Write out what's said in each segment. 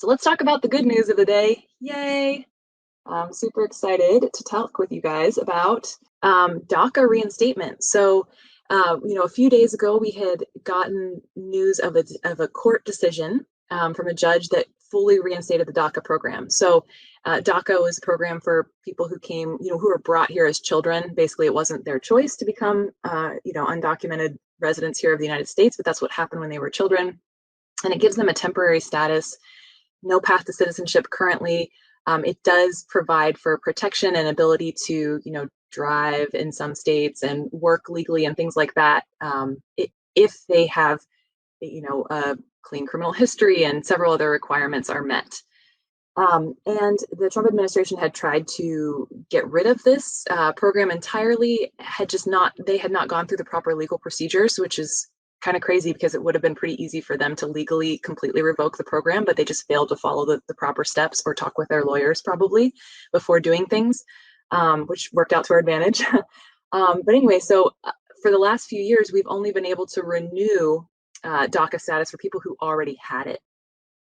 So let's talk about the good news of the day. Yay! I'm super excited to talk with you guys about DACA reinstatement. A few days ago, we had gotten news of a court decision from a judge that fully reinstated the DACA program. DACA was a program for people who came, who were brought here as children. Basically, it wasn't their choice to become, undocumented residents here of the United States, but that's what happened when they were children. And it gives them a temporary status, no path to citizenship currently. It does provide for protection and ability to, drive in some states and work legally and things like that. If they have, a clean criminal history and several other requirements are met. And the Trump administration had tried to get rid of this program entirely, they had not gone through the proper legal procedures, which is kind of crazy because it would have been pretty easy for them to legally completely revoke the program, but they just failed to follow the proper steps or talk with their lawyers probably before doing things, which worked out to our advantage. For the last few years, we've only been able to renew DACA status for people who already had it.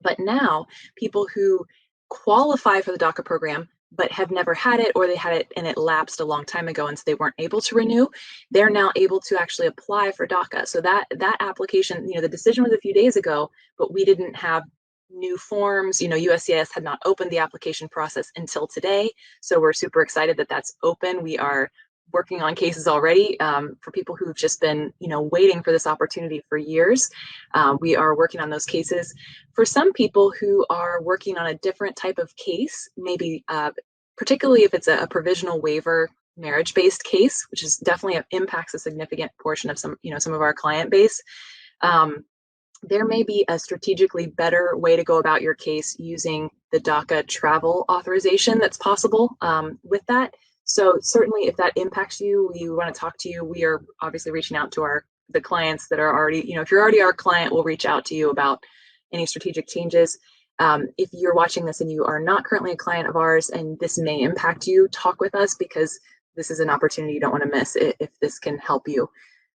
But now people who qualify for the DACA program but have never had it, or they had it and it lapsed a long time ago and so they weren't able to renew, they're now able to actually apply for DACA. So that application, the decision was a few days ago, but we didn't have new forms. USCIS had not opened the application process until today. So we're super excited that that's open. We are working on cases already for people who've just been, waiting for this opportunity for years. We are working on those cases. For some people who are working on a different type of case, maybe particularly if it's a provisional waiver marriage-based case, which is definitely impacts a significant portion of some of our client base. There may be a strategically better way to go about your case using the DACA travel authorization that's possible with that. So certainly if that impacts you, we want to talk to you. We are obviously reaching out to the clients that are already, if you're already our client, we'll reach out to you about any strategic changes. If you're watching this and you are not currently a client of ours and this may impact you, talk with us because this is an opportunity you don't want to miss if this can help you.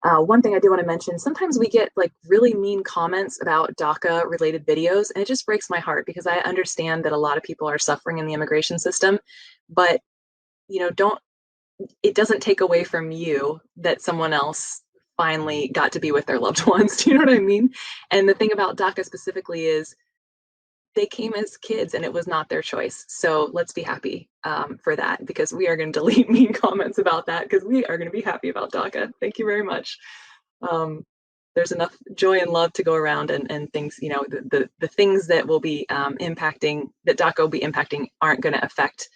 One thing I do want to mention, sometimes we get like really mean comments about DACA related videos, and it just breaks my heart because I understand that a lot of people are suffering in the immigration system, but it doesn't take away from you that someone else finally got to be with their loved ones. Do you know what I mean? And the thing about DACA specifically is they came as kids and it was not their choice. So let's be happy for that, because we are going to delete mean comments about that because we are going to be happy about DACA. Thank you very much. There's enough joy and love to go around, and things, the things that will be impacting, that DACA will be impacting, aren't going to affect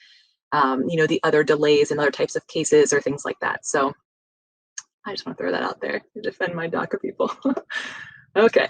the other delays and other types of cases or things like that. So I just want to throw that out there to defend my DACA people. Okay.